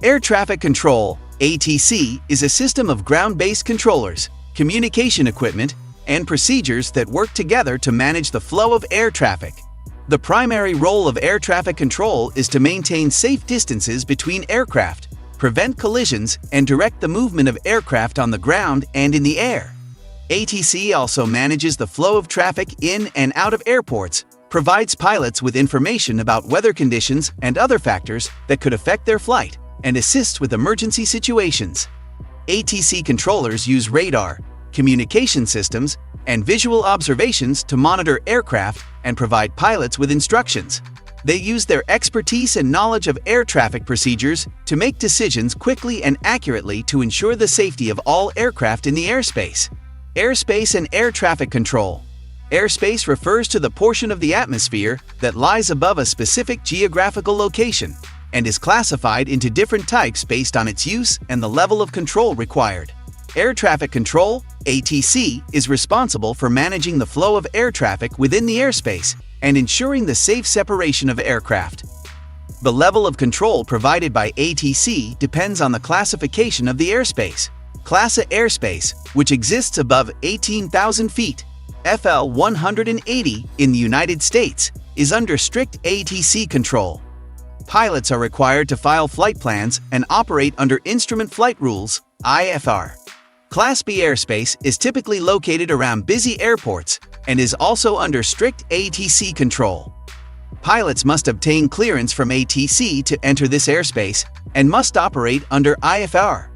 Air Traffic Control, ATC, is a system of ground-based controllers, communication equipment, and procedures that work together to manage the flow of air traffic. The primary role of air traffic control is to maintain safe distances between aircraft, prevent collisions, and direct the movement of aircraft on the ground and in the air. ATC also manages the flow of traffic in and out of airports, provides pilots with information about weather conditions and other factors that could affect their flight, and assists with emergency situations. ATC controllers use radar, communication systems, and visual observations to monitor aircraft and provide pilots with instructions. They use their expertise and knowledge of air traffic procedures to make decisions quickly and accurately to ensure the safety of all aircraft in the airspace. Airspace and air traffic control. Airspace refers to the portion of the atmosphere that lies above a specific geographical location and is classified into different types based on its use and the level of control required. Air traffic control, ATC, is responsible for managing the flow of air traffic within the airspace and ensuring the safe separation of aircraft. The level of control provided by ATC depends on the classification of the airspace. Class A airspace, which exists above 18,000 feet, FL 180 in the United States, is under strict ATC control. Pilots are required to file flight plans and operate under Instrument Flight Rules, IFR. Class B airspace is typically located around busy airports and is also under strict ATC control. Pilots must obtain clearance from ATC to enter this airspace and must operate under IFR.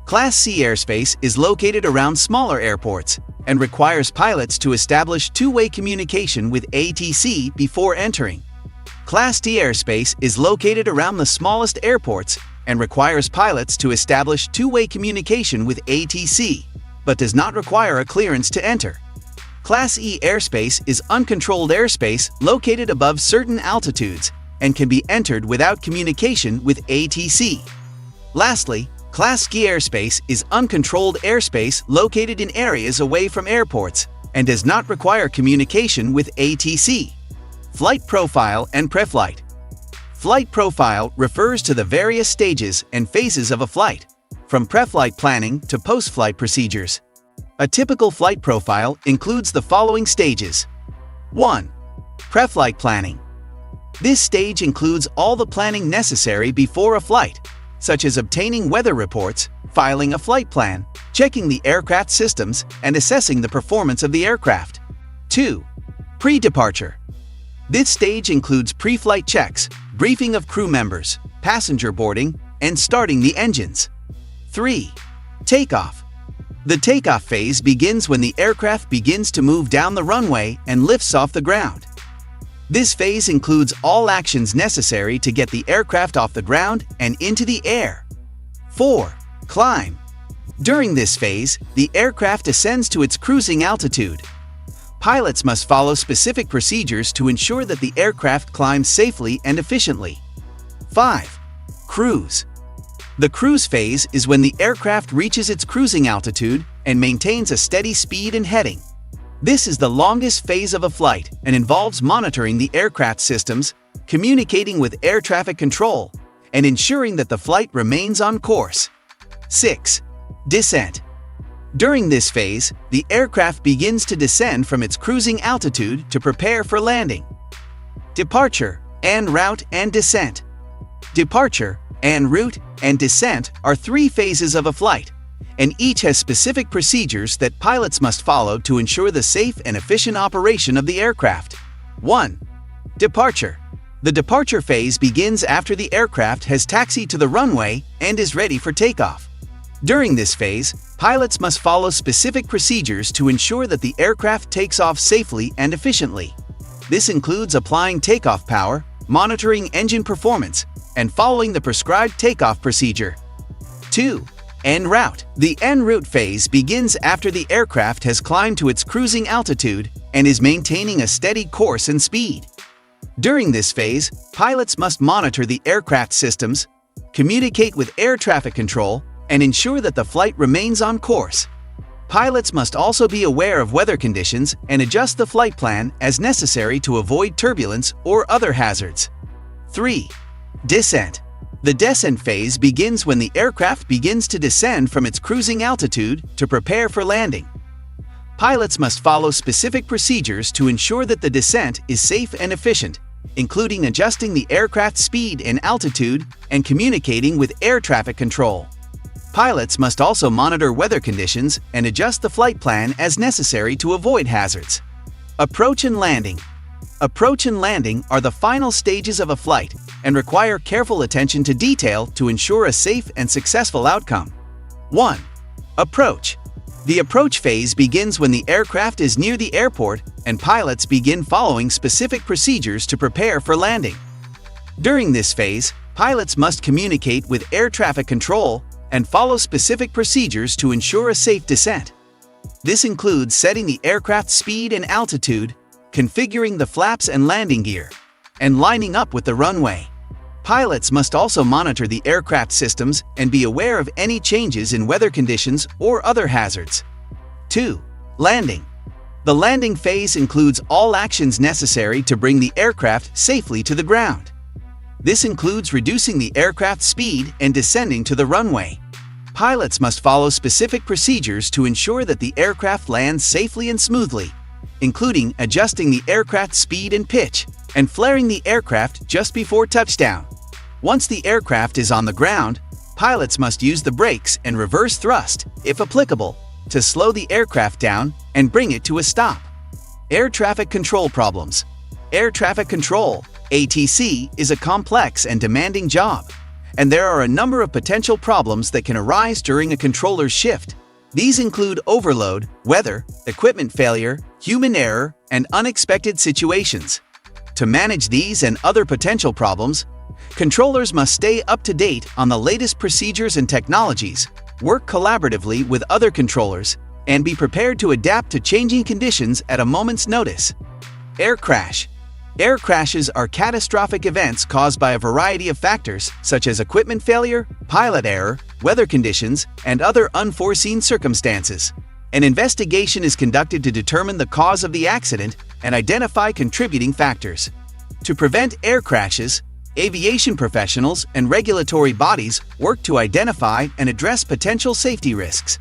Class C airspace is located around smaller airports and requires pilots to establish two-way communication with ATC before entering. Class D airspace is located around the smallest airports and requires pilots to establish two-way communication with ATC, but does not require a clearance to enter. Class E airspace is uncontrolled airspace located above certain altitudes and can be entered without communication with ATC. Lastly, Class G airspace is uncontrolled airspace located in areas away from airports and does not require communication with ATC. Flight profile and preflight. Flight profile refers to the various stages and phases of a flight, from preflight planning to post-flight procedures. A typical flight profile includes the following stages. 1. Preflight planning. This stage includes all the planning necessary before a flight, such as obtaining weather reports, filing a flight plan, checking the aircraft systems, and assessing the performance of the aircraft. 2. Pre-departure. This stage includes pre-flight checks, briefing of crew members, passenger boarding, and starting the engines. 3. Takeoff. The takeoff phase begins when the aircraft begins to move down the runway and lifts off the ground. This phase includes all actions necessary to get the aircraft off the ground and into the air. 4. Climb. During this phase, the aircraft ascends to its cruising altitude. Pilots must follow specific procedures to ensure that the aircraft climbs safely and efficiently. 5. Cruise. The cruise phase is when the aircraft reaches its cruising altitude and maintains a steady speed and heading. This is the longest phase of a flight and involves monitoring the aircraft systems, communicating with air traffic control, and ensuring that the flight remains on course. 6. Descent. During this phase, the aircraft begins to descend from its cruising altitude to prepare for landing. Departure, en route, and descent. Departure, en route, and descent are three phases of a flight, and each has specific procedures that pilots must follow to ensure the safe and efficient operation of the aircraft. 1. Departure. The departure phase begins after the aircraft has taxied to the runway and is ready for takeoff. During this phase, pilots must follow specific procedures to ensure that the aircraft takes off safely and efficiently. This includes applying takeoff power, monitoring engine performance, and following the prescribed takeoff procedure. 2. En route. The en route phase begins after the aircraft has climbed to its cruising altitude and is maintaining a steady course and speed. During this phase, pilots must monitor the aircraft systems, communicate with air traffic control, and ensure that the flight remains on course. Pilots must also be aware of weather conditions and adjust the flight plan as necessary to avoid turbulence or other hazards. 3. Descent. The descent phase begins when the aircraft begins to descend from its cruising altitude to prepare for landing. Pilots must follow specific procedures to ensure that the descent is safe and efficient, including adjusting the aircraft's speed and altitude and communicating with air traffic control. Pilots must also monitor weather conditions and adjust the flight plan as necessary to avoid hazards. Approach and landing. Approach and landing are the final stages of a flight and require careful attention to detail to ensure a safe and successful outcome. 1. Approach. The approach phase begins when the aircraft is near the airport and pilots begin following specific procedures to prepare for landing. During this phase, pilots must communicate with air traffic control and follow specific procedures to ensure a safe descent. This includes setting the aircraft's speed and altitude, configuring the flaps and landing gear, and lining up with the runway. Pilots must also monitor the aircraft systems and be aware of any changes in weather conditions or other hazards. 2. Landing. The landing phase includes all actions necessary to bring the aircraft safely to the ground. This includes reducing the aircraft's speed and descending to the runway. Pilots must follow specific procedures to ensure that the aircraft lands safely and smoothly, including adjusting the aircraft's speed and pitch and flaring the aircraft just before touchdown. Once the aircraft is on the ground, pilots must use the brakes and reverse thrust, if applicable, to slow the aircraft down and bring it to a stop. Air traffic control problems. Air traffic control, ATC, is a complex and demanding job, and there are a number of potential problems that can arise during a controller's shift. These include overload, weather, equipment failure, human error, and unexpected situations. To manage these and other potential problems, controllers must stay up to date on the latest procedures and technologies, work collaboratively with other controllers, and be prepared to adapt to changing conditions at a moment's notice. Air crash. Air crashes are catastrophic events caused by a variety of factors, such as equipment failure, pilot error, weather conditions, and other unforeseen circumstances. An investigation is conducted to determine the cause of the accident and identify contributing factors. To prevent air crashes, aviation professionals and regulatory bodies work to identify and address potential safety risks.